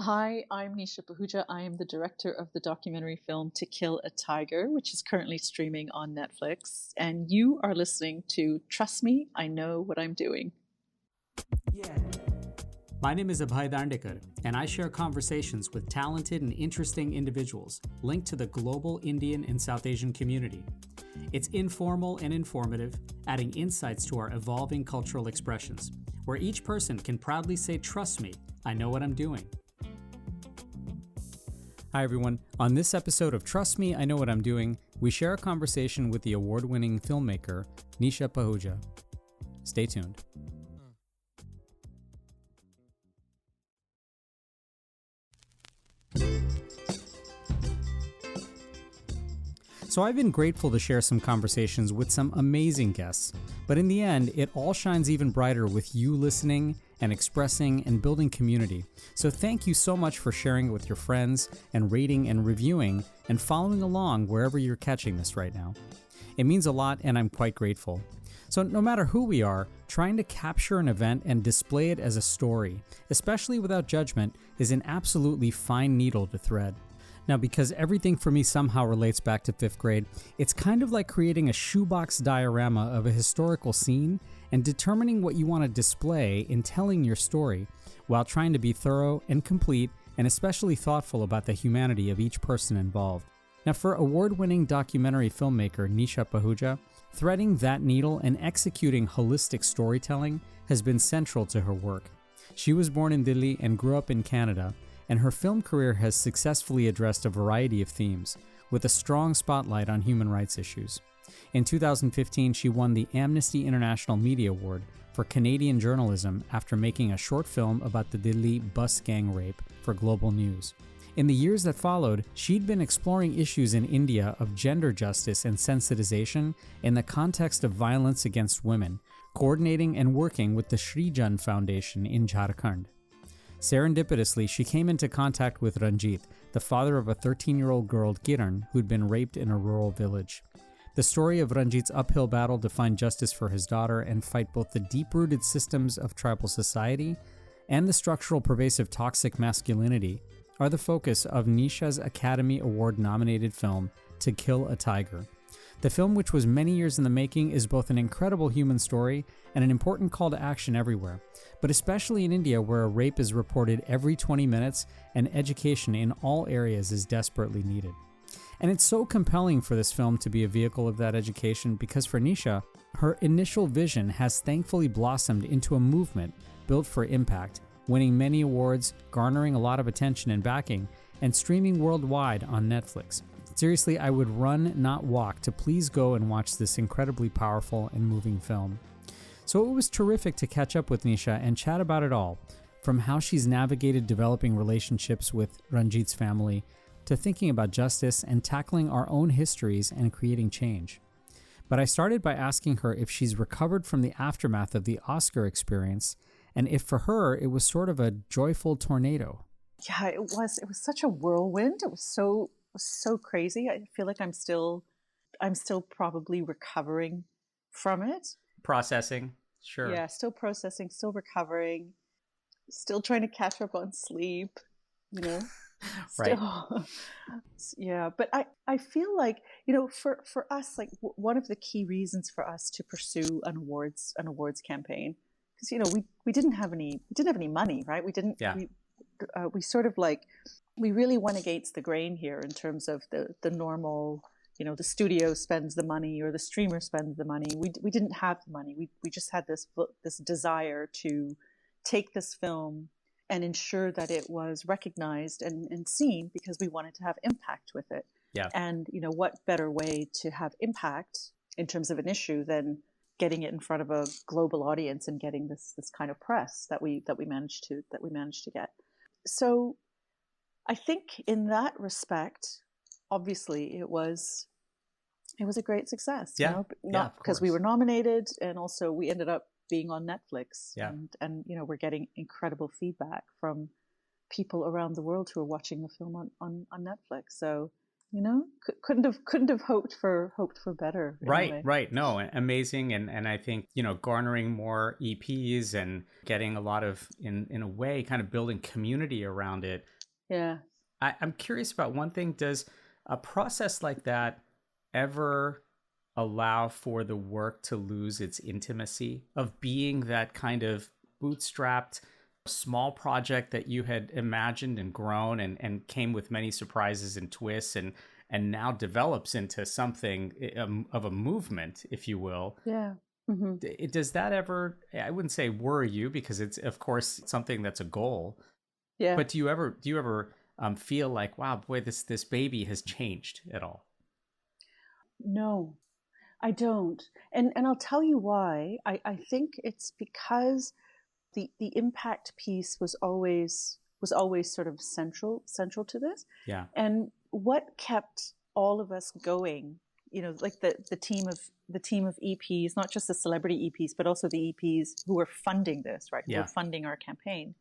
Hi, I'm Nisha Pahuja. I am the director of the documentary film To Kill a Tiger, which is currently streaming on Netflix. And you are listening to Trust Me, I Know What I'm Doing. Yeah. My name is Abhay Dandekar, and I share conversations with talented and interesting individuals linked to the global Indian and South Asian community. It's informal and informative, adding insights to our evolving cultural expressions, where each person can proudly say, "Trust me, I know what I'm doing." Hi everyone. On this episode of Trust Me, I Know What I'm Doing, we share a conversation with the award-winning filmmaker, Nisha Pahuja. Stay tuned. So I've been grateful to share some conversations with some amazing guests, but in the end, it all shines even brighter with you listening and expressing and building community. So thank you so much for sharing it with your friends and rating and reviewing and following along wherever you're catching this right now. It means a lot and I'm quite grateful. So no matter who we are, trying to capture an event and display it as a story, especially without judgment, is an absolutely fine needle to thread. Now, because everything for me somehow relates back to 5th grade, it's kind of like creating a shoebox diorama of a historical scene and determining what you want to display in telling your story, while trying to be thorough and complete and especially thoughtful about the humanity of each person involved. Now, for award-winning documentary filmmaker Nisha Pahuja, threading that needle and executing holistic storytelling has been central to her work. She was born in Delhi and grew up in Canada, and her film career has successfully addressed a variety of themes, with a strong spotlight on human rights issues. In 2015, she won the Amnesty International Media Award for Canadian journalism after making a short film about the Delhi bus gang rape for Global News. In the years that followed, she'd been exploring issues in India of gender justice and sensitization in the context of violence against women, coordinating and working with the Srijan Foundation in Jharkhand. Serendipitously, she came into contact with Ranjit, the father of a 13-year-old girl, Kiran, who'd been raped in a rural village. The story of Ranjit's uphill battle to find justice for his daughter and fight both the deep-rooted systems of tribal society and the structural pervasive toxic masculinity are the focus of Nisha's Academy Award-nominated film, To Kill a Tiger. The film, which was many years in the making, is both an incredible human story and an important call to action everywhere, but especially in India, where a rape is reported every 20 minutes and education in all areas is desperately needed. And it's so compelling for this film to be a vehicle of that education because for Nisha, her initial vision has thankfully blossomed into a movement built for impact, winning many awards, garnering a lot of attention and backing, and streaming worldwide on Netflix. Seriously, I would run, not walk, to please go and watch this incredibly powerful and moving film. So it was terrific to catch up with Nisha and chat about it all, from how she's navigated developing relationships with Ranjit's family, to thinking about justice and tackling our own histories and creating change. But I started by asking her if she's recovered from the aftermath of the Oscar experience, and if for her it was sort of a joyful tornado. Yeah, it was. It was such a whirlwind. It was so crazy. I feel like I'm still probably recovering from it. Processing, sure. Yeah, still processing, still recovering, still trying to catch up on sleep, Right. Still. Yeah, but I feel like, for us, like one of the key reasons for us to pursue an awards campaign, because we didn't have any money, right? We didn't. Yeah. We sort of like, we really went against the grain here in terms of the normal, the studio spends the money or the streamer spends the money. We didn't have the money. We just had this desire to take this film and ensure that it was recognized and seen, because we wanted to have impact with it. Yeah. And what better way to have impact in terms of an issue than getting it in front of a global audience and getting this kind of press that we managed to get. So I think in that respect, obviously it was a great success. Yeah. Not because we were nominated, and also we ended up being on Netflix. Yeah. And we're getting incredible feedback from people around the world who are watching the film on Netflix. So couldn't have hoped for better in a way. Right. No, amazing. And I think, garnering more EPs and getting a lot of, in a way, kind of building community around it. Yeah. I'm curious about one thing. Does a process like that ever allow for the work to lose its intimacy of being that kind of bootstrapped small project that you had imagined and grown and came with many surprises and twists and now develops into something of a movement, if you will? Yeah. Mm-hmm. Does that ever, I wouldn't say worry you, because it's of course something that's a goal. Yeah. But do you ever feel like, wow, boy, this baby has changed at all? No, I don't. And I'll tell you why. I think it's because the impact piece was always sort of central to this. Yeah. And what kept all of us going, like the team of EPs, not just the celebrity EPs, but also the EPs who were funding this, right? Who were funding our campaign.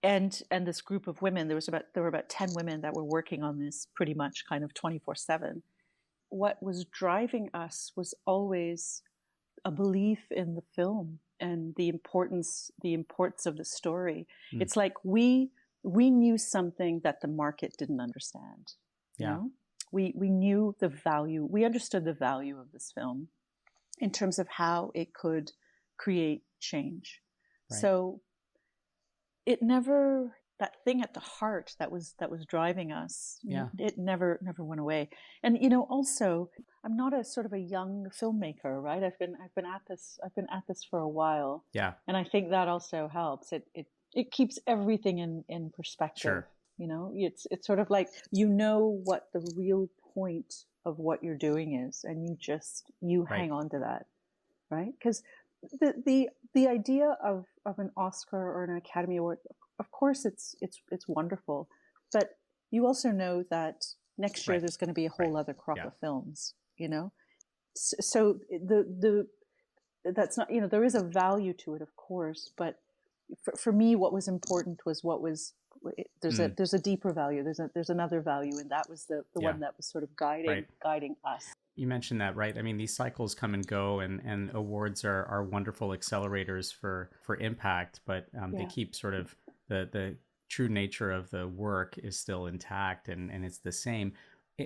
And this group of women, there were about 10 women that were working on this pretty much kind of 24/7. What was driving us was always a belief in the film and the importance of the story. It's like we knew something that the market didn't understand. We knew the value. We understood the value of this film in terms of how it could create change. Right. So it never, that thing at the heart that was driving us, it never went away. And also, I'm not a sort of a young filmmaker, right? I've been at this for a while. Yeah. And I think that also helps. It keeps everything in perspective. Sure. It's sort of like what the real point of what you're doing is, and you hang on to that, right? Because the idea of an Oscar or an Academy Award, of course, it's wonderful, but you also know that next year there's going to be a whole other crop of films, So that's not, there is a value to it, of course, but for me, what was important was there's a deeper value. There's another value, and that was the one that was sort of guiding us. You mentioned that, right? I mean, these cycles come and go, and awards are wonderful accelerators for impact, but they keep sort of the true nature of the work is still intact, and it's the same.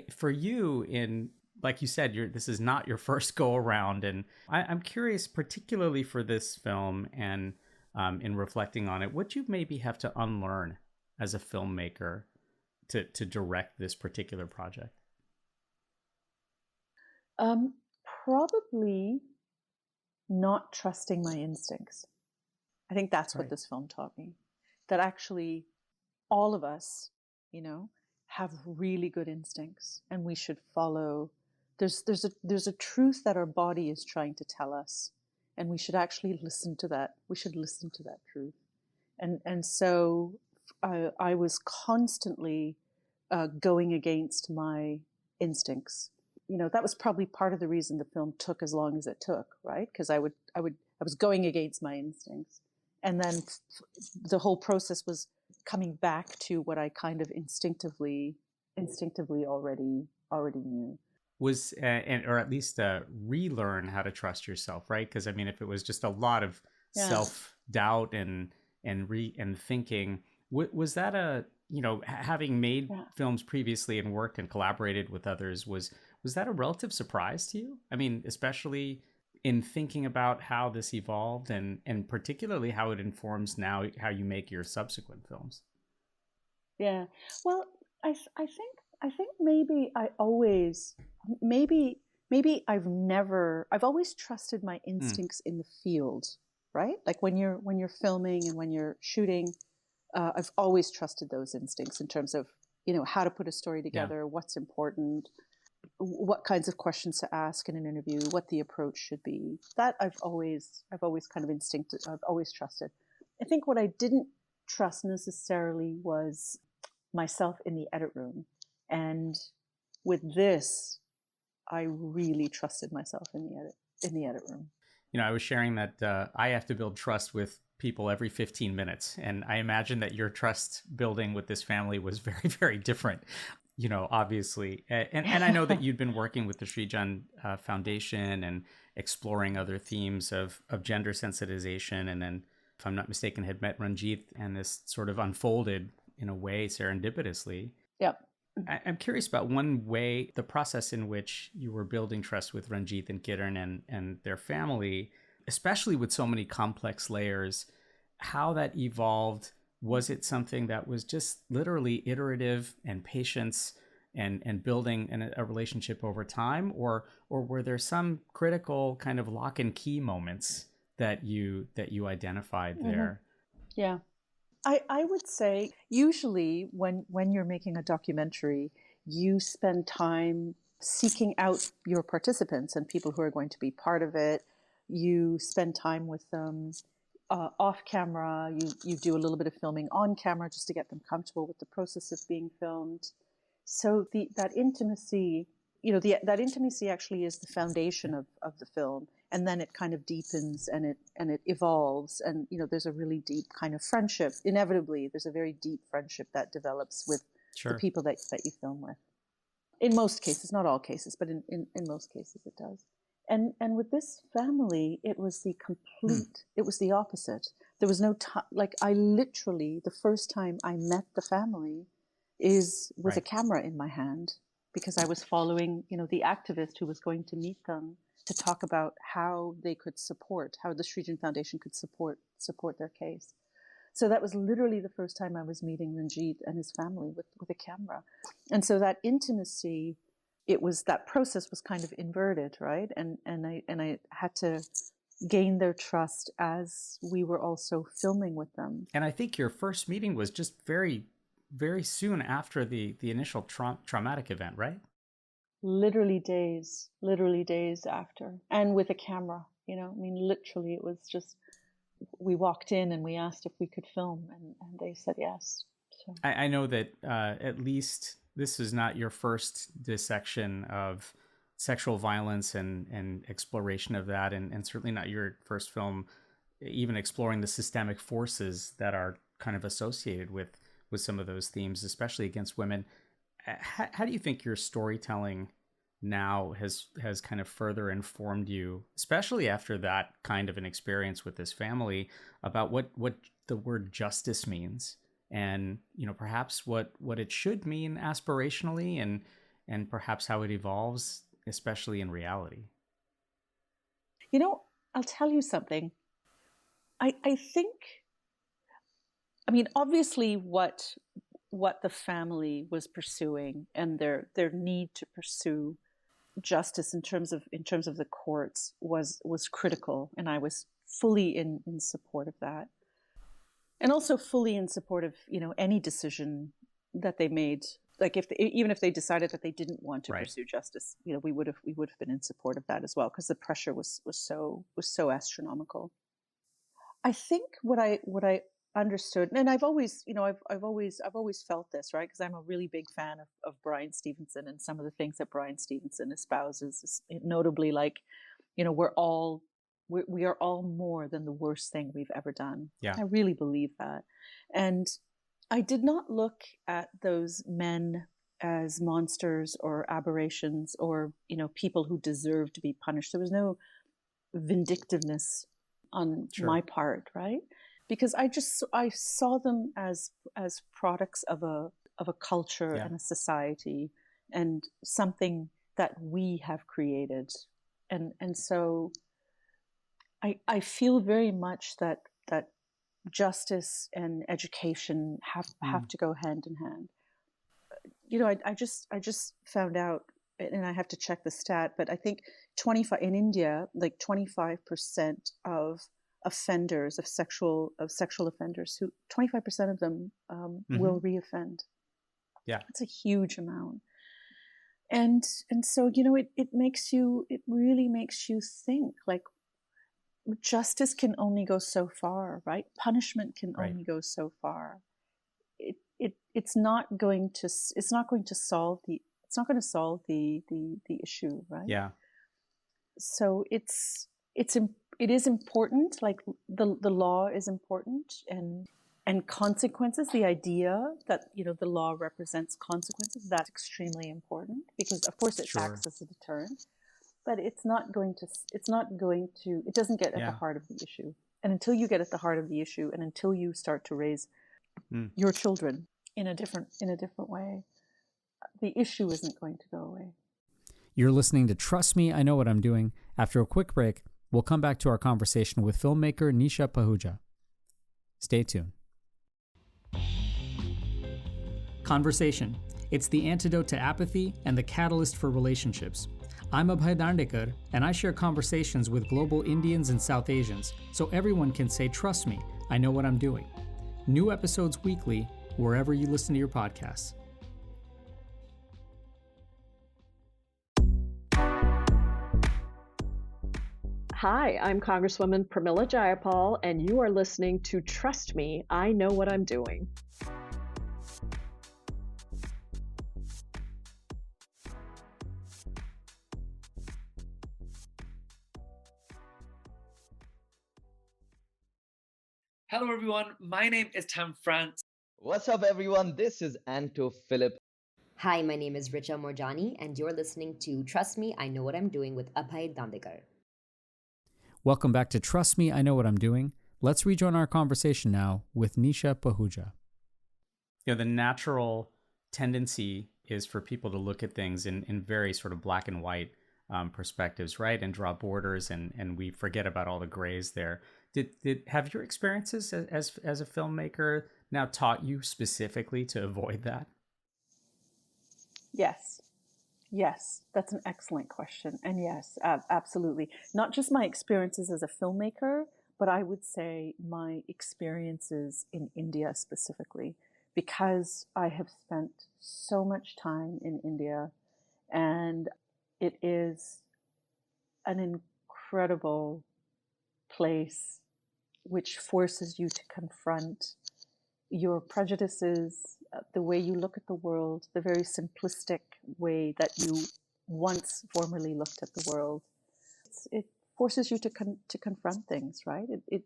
For you, like you said, this is not your first go around, and I'm curious, particularly for this film, and in reflecting on it, what you maybe have to unlearn as a filmmaker to direct this particular project. Probably not trusting my instincts. I think that's what this film taught me. That actually all of us, have really good instincts, and we should follow. There's a truth that our body is trying to tell us, and we should actually listen to that. We should listen to that truth. And so I was constantly going against my instincts. That was probably part of the reason the film took as long as it took, right? Because I was going against my instincts, and then the whole process was coming back to what I kind of instinctively already knew. Was or at least relearn how to trust yourself, right? Because I mean, if it was just a lot of self-doubt and thinking, was that having made films previously and worked and collaborated with others, was that a relative surprise to you? I mean, especially in thinking about how this evolved and particularly how it informs now how you make your subsequent films. Yeah. Well, I think maybe I've always trusted my instincts in the field, right? Like when you're filming and when you're shooting, I've always trusted those instincts in terms of, how to put a story together, what's important, what kinds of questions to ask in an interview, what the approach should be. That I've always kind of I've always trusted. I think what I didn't trust necessarily was myself in the edit room. And with this, I really trusted myself in the edit room. I was sharing that I have to build trust with people every 15 minutes. And I imagine that your trust building with this family was very, very different. obviously. And I know that you'd been working with the Srijan Foundation and exploring other themes of gender sensitization. And then, if I'm not mistaken, had met Ranjit, and this sort of unfolded in a way serendipitously. Yep. I'm curious about one way, the process in which you were building trust with Ranjit and Kiran and their family, especially with so many complex layers, how that evolved. Was it something that was just literally iterative and patience and building a relationship over time, or were there some critical kind of lock and key moments that you identified there? Yeah. I would say usually when you're making a documentary, you spend time seeking out your participants and people who are going to be part of it. You spend time with them off camera. You do a little bit of filming on camera just to get them comfortable with the process of being filmed. So that intimacy, that intimacy actually is the foundation of the film, and then it kind of deepens and it evolves, and there's a really deep kind of friendship. Inevitably, there's a very deep friendship that develops with the people that you film with. In most cases, not all cases, but in most cases it does. And with this family, it was the complete. It was the opposite. There was no time. Like, I literally, the first time I met the family is with a camera in my hand, because I was following, the activist who was going to meet them to talk about how they could how the Srijan Foundation could support their case. So that was literally the first time I was meeting Ranjit and his family with a camera. And so that intimacy, that process was kind of inverted, right? And I had to gain their trust as we were also filming with them. And I think your first meeting was just very, very soon after the initial traumatic event, right? Literally days after, and with a camera. Literally, it was just, we walked in and we asked if we could film, and they said yes. So I know that at least this is not your first dissection of sexual violence and exploration of that, and certainly not your first film even exploring the systemic forces that are kind of associated with some of those themes, especially against women. How do you think your storytelling now has kind of further informed you, especially after that kind of an experience with this family, about what the word justice means, and perhaps what it should mean aspirationally, and perhaps how it evolves, especially in reality? I'll tell you something. I think, obviously what the family was pursuing, and their need to pursue justice in terms of the courts was critical, and I was fully in support of that, and also fully in support of any decision that they made. Like, even if they decided that they didn't want to pursue justice, we would have been in support of that as well, because the pressure was so astronomical. I think what I understood, and I've always felt this, right? Because I'm a really big fan of Bryan Stevenson and some of the things that Bryan Stevenson espouses, notably, like, we are all more than the worst thing we've ever done. Yeah. I really believe that. And I did not look at those men as monsters or aberrations, or people who deserve to be punished. There was no vindictiveness on my part, right? Because I saw them as products of a culture and a society, and something that we have created, and so I feel very much that justice and education have to go hand in hand. I just found out, and I have to check the stat, but I think 25 in India, like 25% of offenders, of sexual offenders, who 25% of them will reoffend. Yeah, it's a huge amount, and so it really makes you think, like, justice can only go so far, right? Punishment can only go so far. It's not going to solve the issue, right? Yeah. So it is important. Like, the law is important, and And consequences, the idea that, the law represents consequences, that's extremely important because, of course, it Sure. acts as a deterrent, but it doesn't get at the heart of the issue. And until you get at the heart of the issue, and until you start to raise your children in a different way, the issue isn't going to go away. You're listening to Trust Me, I Know What I'm Doing. After a quick break, we'll come back to our conversation with filmmaker Nisha Pahuja. Stay tuned. Conversation. It's the antidote to apathy and the catalyst for relationships. I'm Abhay Dandekar, and I share conversations with global Indians and South Asians, so everyone can say, trust me, I know what I'm doing. New episodes weekly, wherever you listen to your podcasts. Hi, I'm Congresswoman Pramila Jayapal, and you are listening to Trust Me, I Know What I'm Doing. Hello everyone, my name is Tam France. What's up everyone, this is Anto Philip. Hi, my name is Richa Morjani, and you're listening to Trust Me, I Know What I'm Doing with Abhay Dandekar. Welcome back to Trust Me, I Know What I'm Doing. Let's rejoin our conversation now with Nisha Pahuja. The natural tendency is for people to look at things in very sort of black and white perspectives, right? And draw borders, and we forget about all the grays there. Have your experiences as a filmmaker now taught you specifically to avoid that? Yes, that's an excellent question. And yes, absolutely. Not just my experiences as a filmmaker, but I would say my experiences in India specifically, because I have spent so much time in India, and it is an incredible place which forces you to confront your prejudices, the way you look at the world, the very simplistic way that you once formerly looked at the world. It forces you to confront things, right? It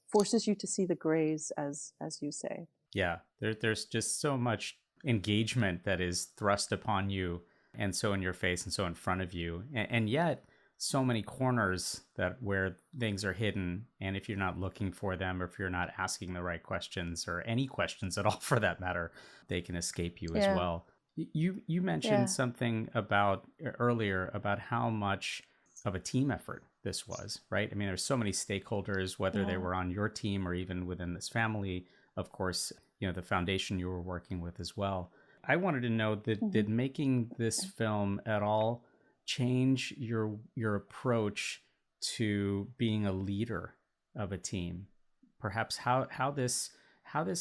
forces you to see the grays, as you say. Yeah, there's just so much engagement that is thrust upon you, and so in your face, and so in front of you, and yet so many corners where things are hidden, and if you're not looking for them, or if you're not asking the right questions, or any questions at all for that matter, they can escape you as well. You mentioned something earlier about how much of a team effort this was, right? I mean, there's so many stakeholders, whether they were on your team or even within this family, of course, the foundation you were working with as well. I wanted to know that did making this film at all change your approach to being a leader of a team? Perhaps how this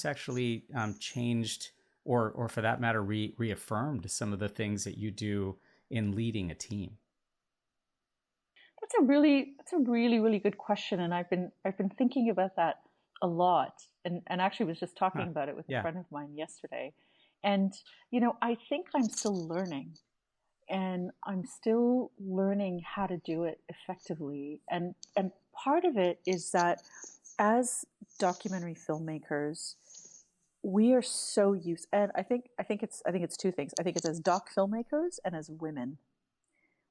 actually changed, or for that matter reaffirmed some of the things that you do in leading a team? That's a really good question, and I've been thinking about that a lot, and actually was just talking about it with a friend of mine yesterday. And I think I'm still learning. And I'm still learning how to do it effectively. And part of it is that as documentary filmmakers, we are so used, and I think it's two things. I think it's as doc filmmakers and as women.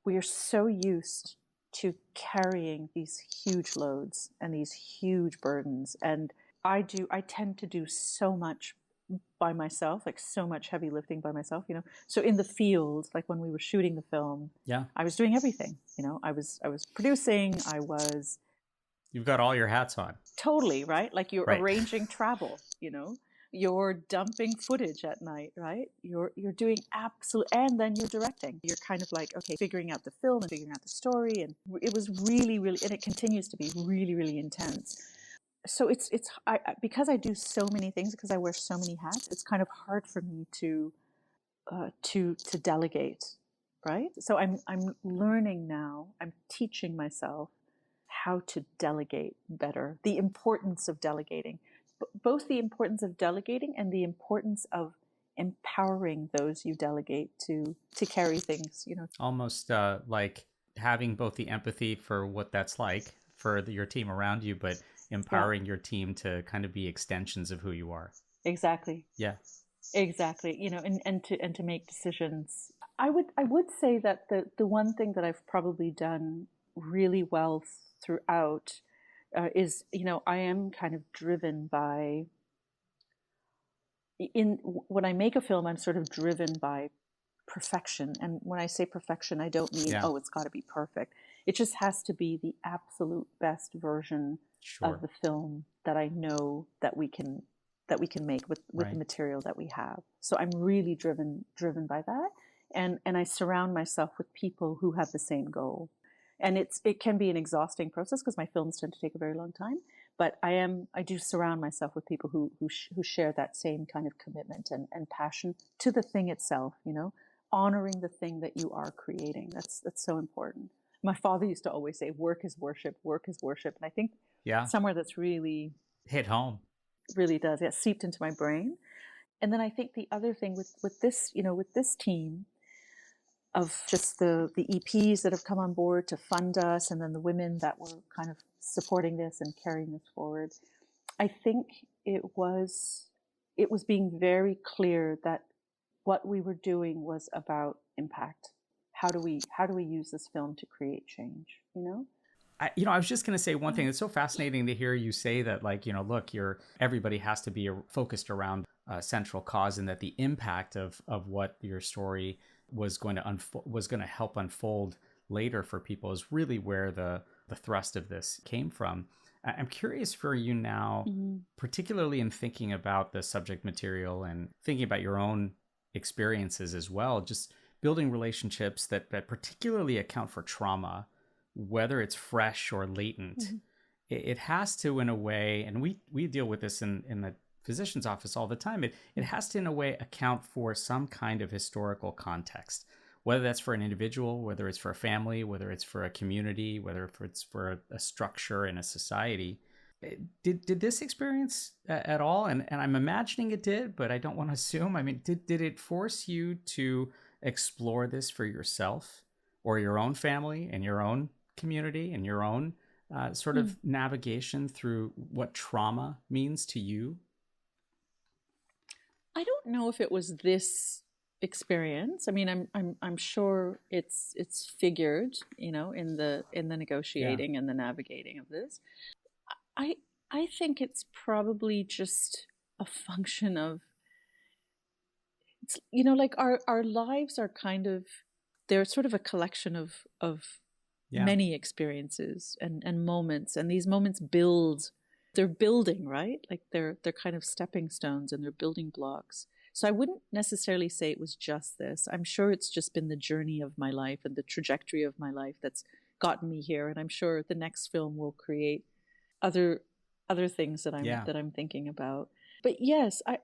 We are so used to carrying these huge loads and these huge burdens. And I tend to do so much by myself, like so much heavy lifting by myself, So in the field, like when we were shooting the film, I was doing everything, I was producing, You've got all your hats on. Totally, right? Like you're arranging travel, you're dumping footage at night, right? You're doing and then you're directing. You're kind of like, okay, figuring out the film and figuring out the story. And it was really, really, and it continues to be really, really intense. So I because I do so many things, because I wear so many hats, it's kind of hard for me to delegate, right? So I'm learning now. I'm teaching myself how to delegate better. The importance of delegating, both the importance of delegating and the importance of empowering those you delegate to carry things. Almost like having both the empathy for what that's like for your team around you, but empowering your team to kind of be extensions of who you are. Exactly. Yeah. Exactly. And to make decisions. I would say that the one thing that I've probably done really well throughout is, I am kind of driven by, when I make a film, I'm sort of driven by perfection. And when I say perfection, I don't mean, Yeah. it's got to be perfect. It just has to be the absolute best version Sure. of the film that I know that we can make with Right. the material that we have. So I'm really driven by that. And I surround myself with people who have the same goal. And it can be an exhausting process because my films tend to take a very long time. But I do surround myself with people who share that same kind of commitment and passion to the thing itself, honoring the thing that you are creating. That's so important. My father used to always say, work is worship, work is worship. And I think somewhere that's really hit home. Really does. Yeah, seeped into my brain. And then I think the other thing with this, with this team of just the EPs that have come on board to fund us, and then the women that were kind of supporting this and carrying this forward, I think it was being very clear that what we were doing was about impact. How do we use this film to create change? I was just going to say one thing. It's so fascinating to hear you say that, like, look, everybody has to be focused around a central cause, and that the impact of what your story was going to help unfold later for people is really where the thrust of this came from. I'm curious for you now, particularly in thinking about the subject material and thinking about your own experiences as well, just building relationships that particularly account for trauma, whether it's fresh or latent. It has to, in a way, and we deal with this in the physician's office all the time, it has to, in a way, account for some kind of historical context, whether that's for an individual, whether it's for a family, whether it's for a community, whether it's for a structure in a society. Did this experience at all? And I'm imagining it did, but I don't want to assume. I mean, did it force you to explore this for yourself or your own family and your own community and your own sort of navigation through what trauma means to you? I don't know if it was this experience. I mean, I'm sure it's figured, in the negotiating and the navigating of this. I think it's probably just a function of, it's, like our lives are kind of, they're sort of a collection of many experiences and moments, and these moments they're building, right? Like they're kind of stepping stones, and they're building blocks. So I wouldn't necessarily say it was just this. I'm sure it's just been the journey of my life and the trajectory of my life that's gotten me here. And I'm sure the next film will create other things that I'm thinking about. But yes, I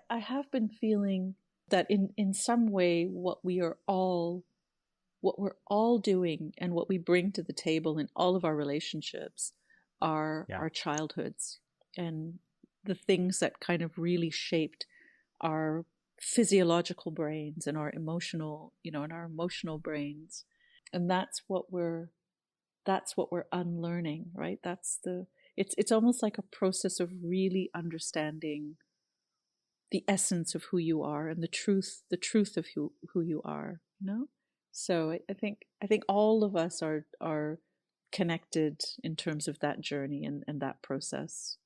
have been feeling that in some way what we're all doing and what we bring to the table in all of our relationships are our childhoods, and the things that kind of really shaped our physiological brains and our emotional, and our emotional brains. And that's what we're unlearning, right? It's almost like a process of really understanding the essence of who you are and the truth of who you are, So I think all of us are connected in terms of that journey and that process.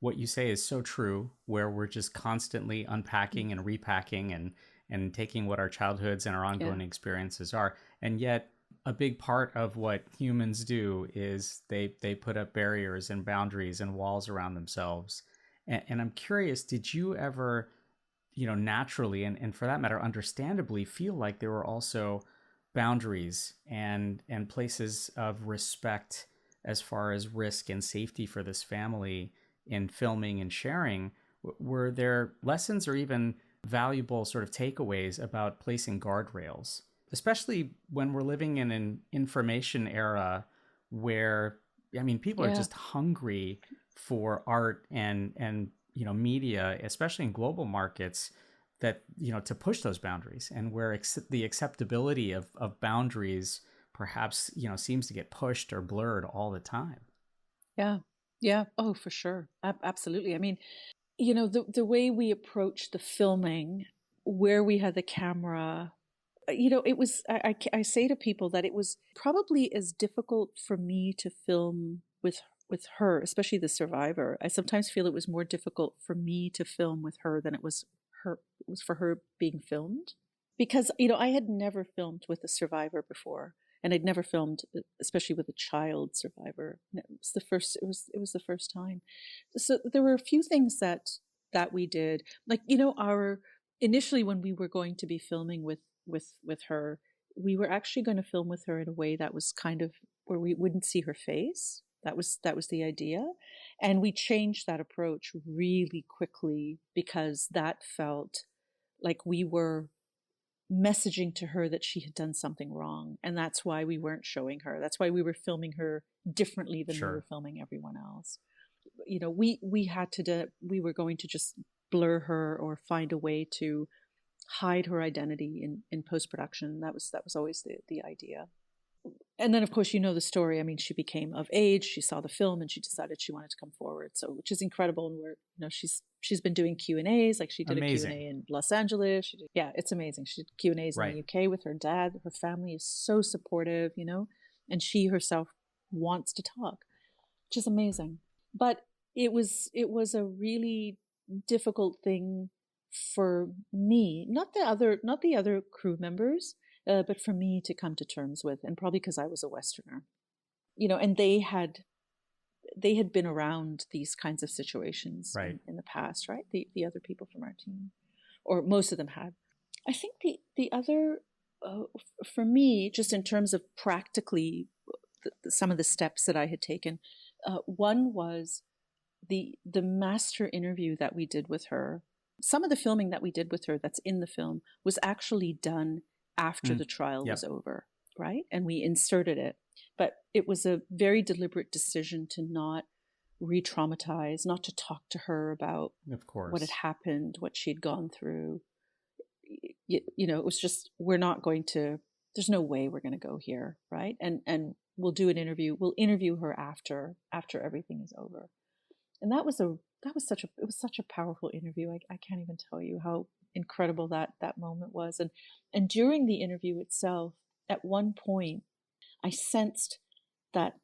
What you say is so true, where we're just constantly unpacking and repacking and taking what our childhoods and our ongoing experiences are. And yet a big part of what humans do is they put up barriers and boundaries and walls around themselves. And I'm curious, did you ever, naturally, and for that matter, understandably, feel like there were also boundaries and places of respect as far as risk and safety for this family in filming and sharing? Were there lessons or even valuable sort of takeaways about placing guardrails, especially when we're living in an information era where, people are just hungry for art and media, especially in global markets, that, to push those boundaries, and where the acceptability of boundaries perhaps, seems to get pushed or blurred all the time. Yeah. Yeah. Oh, for sure. Absolutely. I mean, the way we approached the filming, where we had the camera, it was, I say to people that it was probably as difficult for me to film with her, especially the survivor. I sometimes feel it was more difficult for me to film with her than it was for her being filmed, because I had never filmed with a survivor before, and I'd never filmed, especially with a child survivor. It was the first. It was the first time. So there were a few things that we did, like our initially, when we were going to be filming with her, we were actually going to film with her in a way that was kind of where we wouldn't see her face. That was the idea, and we changed that approach really quickly because that felt like we were messaging to her that she had done something wrong, and that's why we weren't showing her. That's why we were filming her differently than we were filming everyone else. We were going to just blur her or find a way to hide her identity in post-production. That was always the idea. And then, of course, the story. I mean, she became of age, she saw the film, and she decided she wanted to come forward. So, which is incredible. And she's been doing Q&As, like she did Amazing. a Q&A in Los Angeles. Yeah, it's amazing. She did Q&As in the UK with her dad. Her family is so supportive, and she herself wants to talk, which is amazing. But it was a really difficult thing for me, not the other crew members, but for me to come to terms with, and probably because I was a Westerner, and they had been around these kinds of situations in the past, right? The other people from our team, or most of them had. I think the other, for me, just in terms of practically some of the steps that I had taken, one was the master interview that we did with her. Some of the filming that we did with her that's in the film was actually done after the trial was over, right? And we inserted it. But it was a very deliberate decision to not re-traumatize, not to talk to her about what had happened, what she'd gone through. It was just, there's no way we're going to go here, right? And we'll do an interview. We'll interview her after everything is over. And it was such a powerful interview. I can't even tell you how incredible that moment was. And during the interview itself, at one point, I sensed that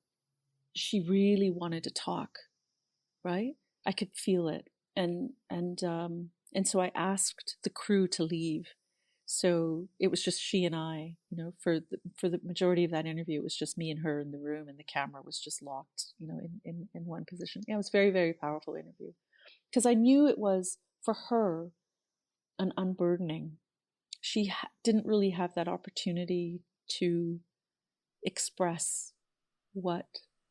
she really wanted to talk, right? I could feel it. And so I asked the crew to leave. So it was just she and I, for the majority of that interview. It was just me and her in the room, and the camera was just locked, in one position. Yeah, it was a very, very powerful interview, because I knew it was, for her, an unburdening. She didn't really have that opportunity to express what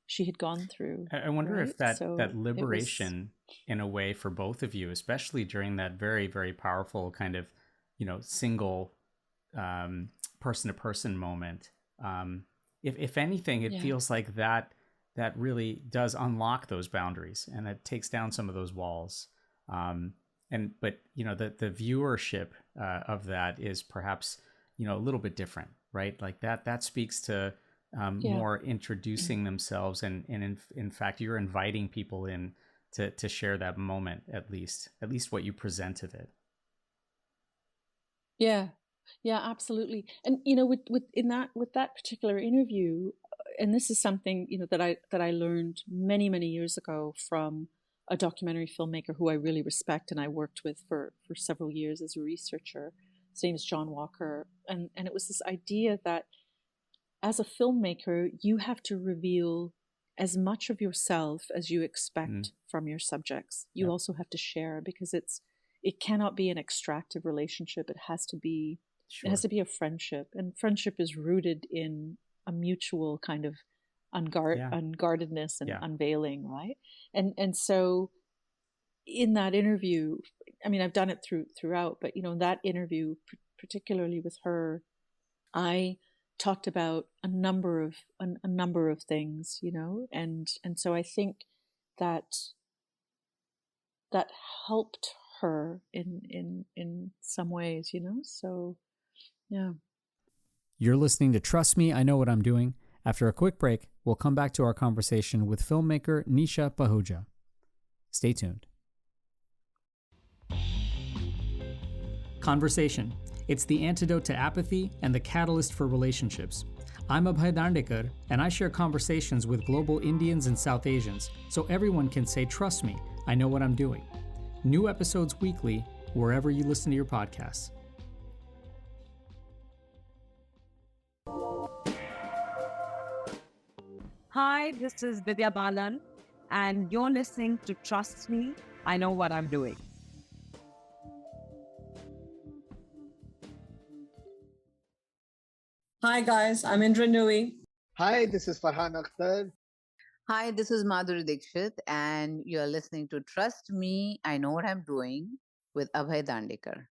she had gone through. I wonder if that liberation, in a way, for both of you, especially during that very, very powerful kind of, single person-to-person moment, if anything, it feels like that really does unlock those boundaries, and it takes down some of those walls. But the viewership of that is perhaps a little bit different, right? Like that speaks to more introducing themselves, and in fact, you're inviting people in to share that moment, at least what you presented it. Yeah, absolutely. And with that particular interview, and this is something that I learned many, many years ago from a documentary filmmaker who I really respect, and I worked with for several years as a researcher. His name is John Walker, and it was this idea that as a filmmaker, you have to reveal as much of yourself as you expect from your subjects. You also have to share, because it cannot be an extractive relationship. It has to be a friendship, and friendship is rooted in a mutual kind of unguardedness and unveiling, right? And so in that interview, I mean, I've done it throughout, but in that interview, particularly with her, I talked about a number of things, and so I think that helped her in some ways, so yeah. You're listening to Trust Me, I Know What I'm Doing, After a quick break, we'll come back to our conversation with filmmaker Nisha Pahuja. Stay tuned. Conversation. It's the antidote to apathy and the catalyst for relationships. I'm Abhay Dandekar, and I share conversations with global Indians and South Asians so everyone can say, "Trust me, I know what I'm doing." New episodes weekly, wherever you listen to your podcasts. Hi, this is Vidya Balan, and you're listening to Trust Me, I Know What I'm Doing. Hi guys, I'm Indra Nui. Hi, this is Farhan Akhtar. Hi, this is Madhuri Dixit, and you're listening to Trust Me, I Know What I'm Doing with Abhay Dandekar.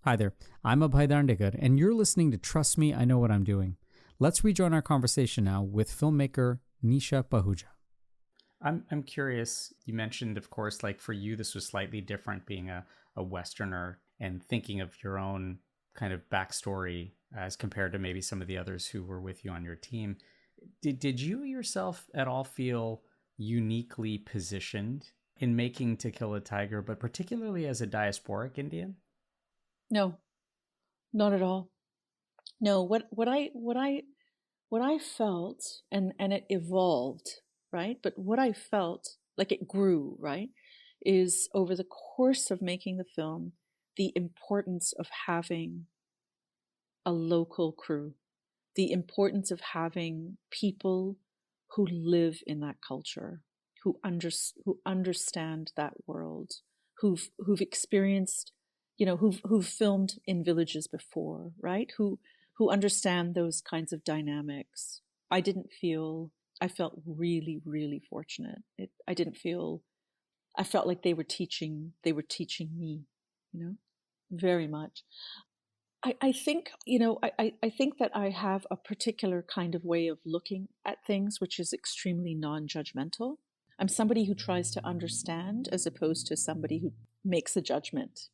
Hi there, I'm Abhay Dandekar, and you're listening to Trust Me, I Know What I'm Doing. Let's rejoin our conversation now with filmmaker Nisha Pahuja. I'm curious, you mentioned, of course, like for you, this was slightly different being a Westerner and thinking of your own kind of backstory as compared to maybe some of the others who were with you on your team. Did you yourself at all feel uniquely positioned in making To Kill a Tiger, but particularly as a diasporic Indian? No, not at all. No, what I felt, and it evolved, right? But what I felt, like it grew, right, is over the course of making the film, the importance of having a local crew, the importance of having people who live in that culture, who understand that world, who've experienced, who've filmed in villages before, right? Who understand those kinds of dynamics. I felt really, really fortunate. I felt like they were teaching me, very much. I think, I think that I have a particular kind of way of looking at things, which is extremely non-judgmental. I'm somebody who tries to understand as opposed to somebody who makes a judgment.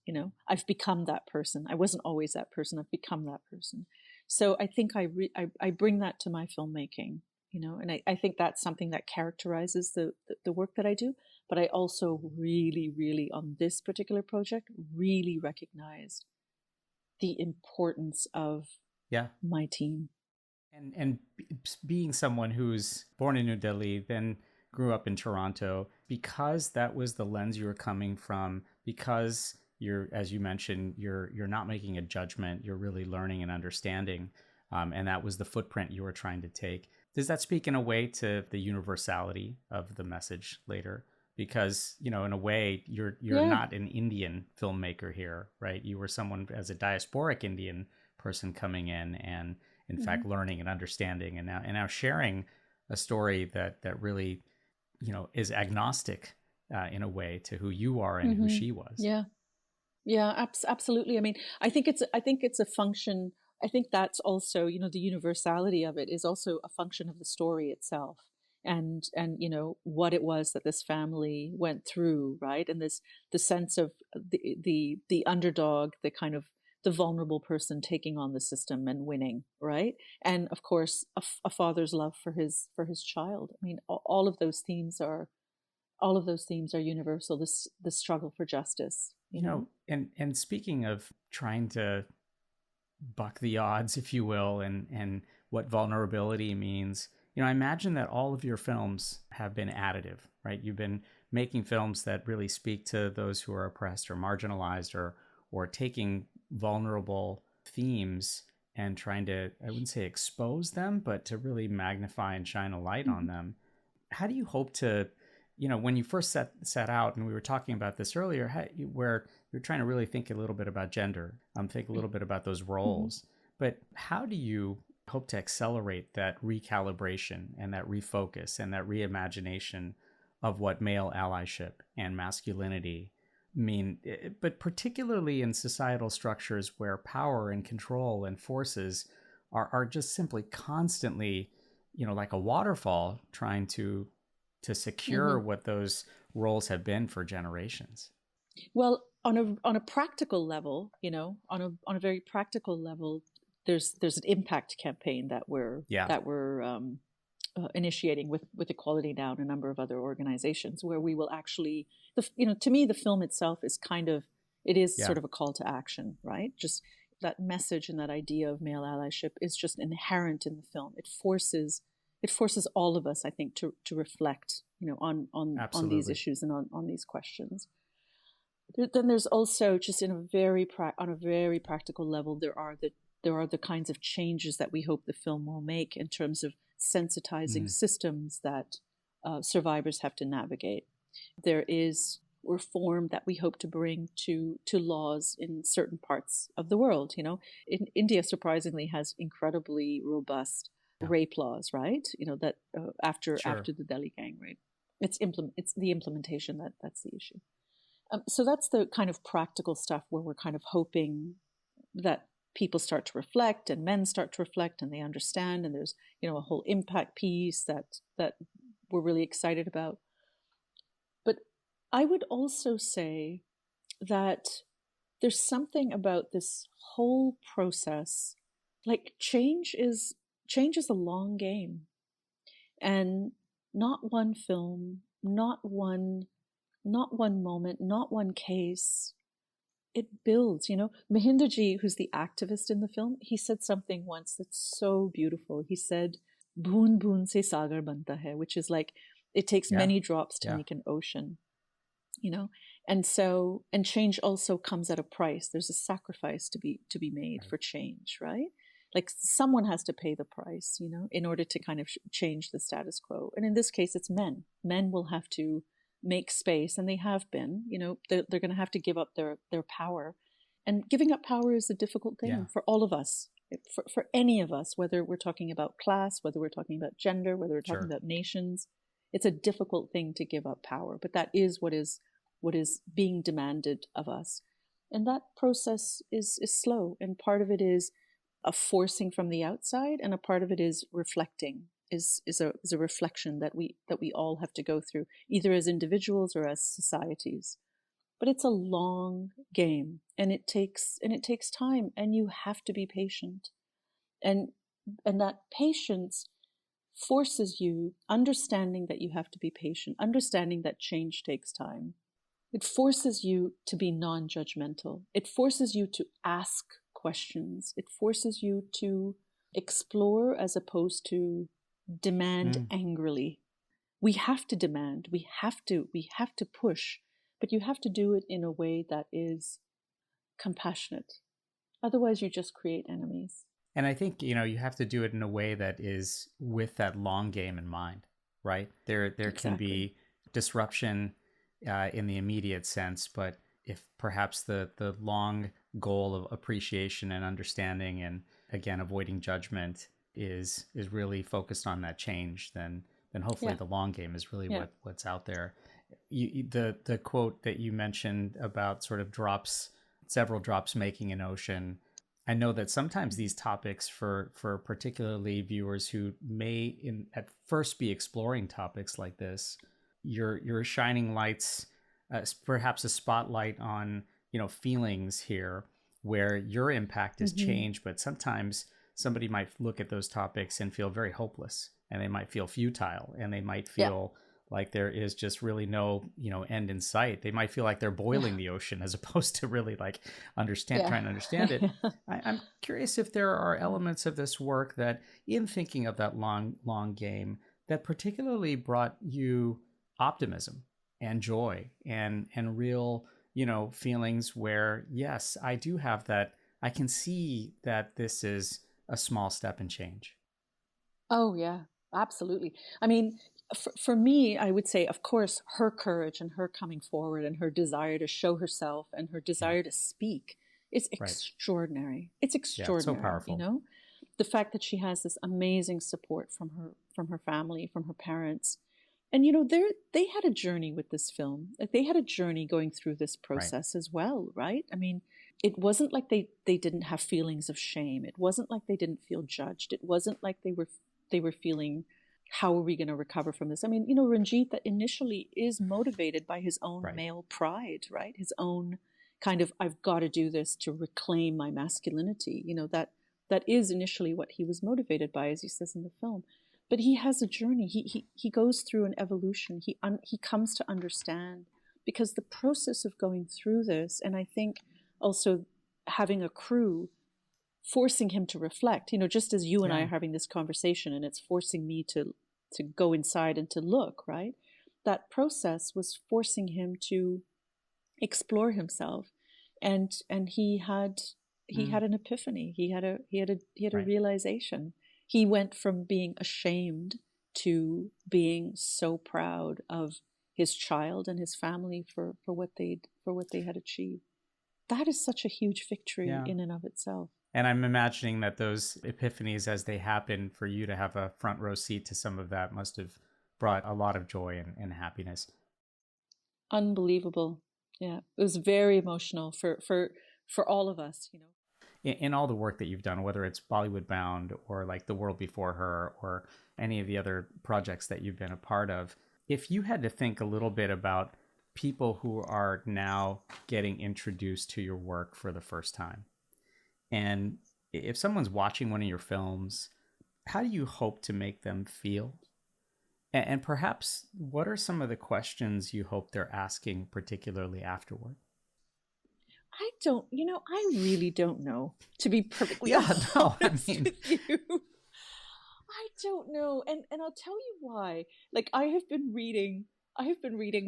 I've become that person. I wasn't always that person. I've become that person. So I think I bring that to my filmmaking, and I think that's something that characterizes the work that I do. But I also really, really, on this particular project, really recognized the importance of my team. And being someone who's born in New Delhi, then grew up in Toronto, because that was the lens you were coming from, because you're, as you mentioned, you're not making a judgment, you're really learning and understanding, and that was the footprint you were trying to take. Does that speak in a way to the universality of the message later? Because, in a way, you're not an Indian filmmaker here, right? You were someone as a diasporic Indian person coming in and, in fact, learning and understanding, and now sharing a story that really, is agnostic in a way to who you are and who she was. Yeah, absolutely. I mean, I think it's a function. I think that's also, the universality of it is also a function of the story itself. And what it was that this family went through, right? And the sense of the underdog, the kind of the vulnerable person taking on the system and winning, right? And of course, a father's love for his child. I mean, all of those themes are universal. The struggle for justice, And speaking of trying to buck the odds, if you will, and what vulnerability means. I imagine that all of your films have been additive, right? You've been making films that really speak to those who are oppressed or marginalized, or taking vulnerable themes and trying to, I wouldn't say expose them, but to really magnify and shine a light on them. How do you hope to, when you first set out, and we were talking about this earlier, where you're trying to really think a little bit about gender, think a little bit about those roles, but how do you hope to accelerate that recalibration and that refocus and that reimagination of what male allyship and masculinity mean, but particularly in societal structures where power and control and forces are just simply constantly, like a waterfall trying to secure what those roles have been for generations? Well, on a practical level, on a very practical level, there's an impact campaign that we're initiating with Equality Now and a number of other organizations, where we will actually, to me, the film itself is sort of a call to action, right? Just that message and that idea of male allyship is just inherent in the film. It forces all of us, I think, to reflect, on these issues and on these questions. Then there's also, just on a very practical level, there are the kinds of changes that we hope the film will make in terms of sensitizing systems that survivors have to navigate. There is reform that we hope to bring to laws in certain parts of the world. India surprisingly has incredibly robust rape laws, right? That after the Delhi gang rape, it's the implementation that's the issue. So that's the kind of practical stuff where we're kind of hoping that people start to reflect and men start to reflect and they understand, and there's a whole impact piece that we're really excited about. But I would also say that there's something about this whole process, like change is a long game, and not one film, not one moment, not one case. It builds, Mahinderji, who's the activist in the film, he said something once that's so beautiful. He said, "Bhoon bhoon se sagar banta hai," which is like, it takes many drops to make an ocean, And change also comes at a price. There's a sacrifice to be made for change, right? Like someone has to pay the price, in order to kind of change the status quo. And in this case, it's men. Men will have to make space, and they have been, they're going to have to give up their power. And giving up power is a difficult thing for all of us, for any of us, whether we're talking about class, whether we're talking about gender, whether we're talking about nations. It's a difficult thing to give up power, but that is what is being demanded of us. And that process is slow, and part of it is a forcing from the outside, and a part of it is reflecting. Is a reflection that we all have to go through, either as individuals or as societies. But it's a long game, and it takes time, and you have to be patient, and that patience forces you, understanding that you have to be patient, understanding that change takes time. It forces you to be non-judgmental. It forces you to ask questions. It forces you to explore as opposed to demand angrily. We have to demand, we have to push, but you have to do it in a way that is compassionate. Otherwise you just create enemies. And I think, you have to do it in a way that is with that long game in mind, right? There can be disruption in the immediate sense, but if perhaps the long goal of appreciation and understanding, and again, avoiding judgment is really focused on that change, then hopefully the long game is really what's out there. The quote that you mentioned about sort of several drops making an ocean. I know that sometimes these topics for particularly viewers who may at first be exploring topics like this, you're shining lights, perhaps a spotlight on, feelings here where your impact is change, but sometimes somebody might look at those topics and feel very hopeless, and they might feel futile, and they might feel like there is just really no, end in sight. They might feel like they're boiling the ocean as opposed to really like trying to understand it. I'm curious if there are elements of this work that, in thinking of that long game, that particularly brought you optimism and joy and real, feelings where, yes, I do have that. I can see that this is a small step in change. Oh, yeah, absolutely. I mean, for me, I would say, of course, her courage and her coming forward and her desire to show herself and her desire to speak is extraordinary. It's extraordinary. Yeah, it's so powerful. The fact that she has this amazing support from her family, from her parents. And, they had a journey with this film. Like, they had a journey going through this process as well, right? I mean, it wasn't like they didn't have feelings of shame. It wasn't like they didn't feel judged. It wasn't like they were feeling, how are we going to recover from this? I mean, Ranjit that initially is motivated by his own male pride, right? His own kind of, I've got to do this to reclaim my masculinity. that is initially what he was motivated by, as he says in the film. But he has a journey. He goes through an evolution. He comes to understand, because the process of going through this, and I think also having a crew forcing him to reflect, just as you and I are having this conversation, and it's forcing me to go inside and to look, right? That process was forcing him to explore himself, and he had an epiphany. He had a realization. He went from being ashamed to being so proud of his child and his family for what they had achieved. That is such a huge victory in and of itself. And I'm imagining that those epiphanies, as they happen, for you to have a front row seat to some of that, must have brought a lot of joy and happiness. Unbelievable. Yeah, it was very emotional for all of us, In all the work that you've done, whether it's Bollywood Bound or like The World Before Her or any of the other projects that you've been a part of, if you had to think a little bit about people who are now getting introduced to your work for the first time, and if someone's watching one of your films, how do you hope to make them feel? And perhaps what are some of the questions you hope they're asking, particularly afterward? I really don't know, to be perfectly honest with you. I don't know. And I'll tell you why. Like, I have been reading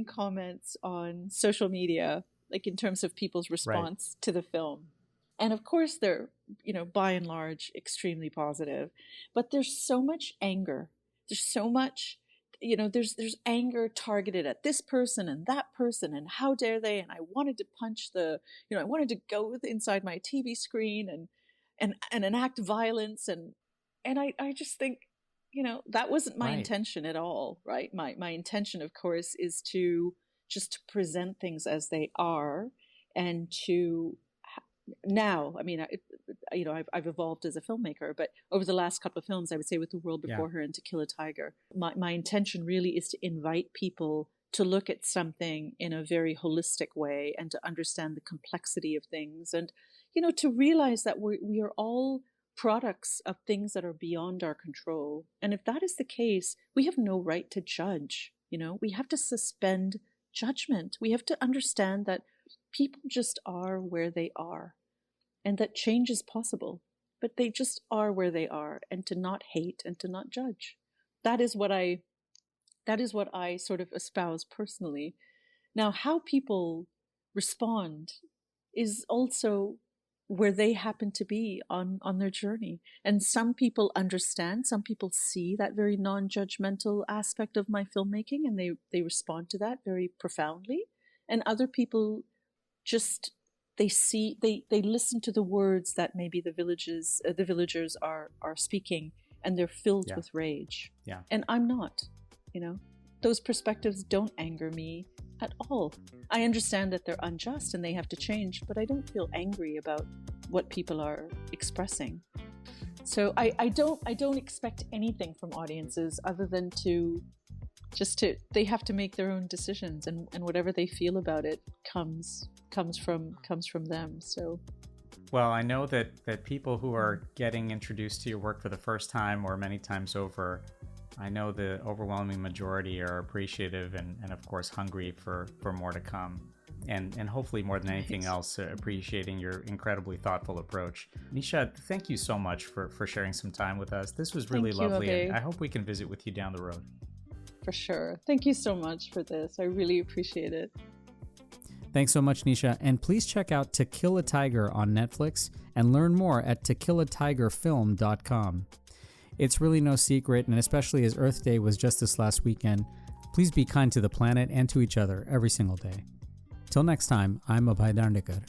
comments on social media, like in terms of people's response to the film. And of course they're, by and large, extremely positive, but there's so much anger. There's so much, there's anger targeted at this person and that person, and how dare they? And I wanted to punch I wanted to go inside my TV screen and enact violence. And I just think, that wasn't my intention at all, right? My intention, of course, is to just to present things as they are, and to now, I've evolved as a filmmaker, but over the last couple of films, I would say with The World Before Her and To Kill a Tiger, my intention really is to invite people to look at something in a very holistic way and to understand the complexity of things, and, to realize that we are all products of things that are beyond our control. And if that is the case, we have no right to judge. We have to suspend judgment. We have to understand that people just are where they are, and that change is possible, but they just are where they are, and to not hate and to not judge. That is what I sort of espouse personally. Now, how people respond is also where they happen to be on their journey. And some people understand, some people see that very non-judgmental aspect of my filmmaking, and they respond to that very profoundly. And other people just, they listen to the words that maybe the villagers are speaking, and they're filled with rage. Yeah. And I'm not, those perspectives don't anger me at all. I understand that they're unjust and they have to change, but I don't feel angry about what people are expressing. So I don't expect anything from audiences other than they have to make their own decisions, and whatever they feel about it comes from them. So, well, I know that people who are getting introduced to your work for the first time or many times over, I know the overwhelming majority are appreciative and of course hungry for more to come, and hopefully more than anything else, appreciating your incredibly thoughtful approach. Nisha, thank you so much for sharing some time with us. This was really lovely, and I hope we can visit with you down the road. For sure. Thank you so much for this. I really appreciate it. Thanks so much, Nisha. And please check out To Kill a Tiger on Netflix and learn more at tokillatigerfilm.com. It's really no secret, and especially as Earth Day was just this last weekend, please be kind to the planet and to each other every single day. Till next time, I'm Abhay Dandekar.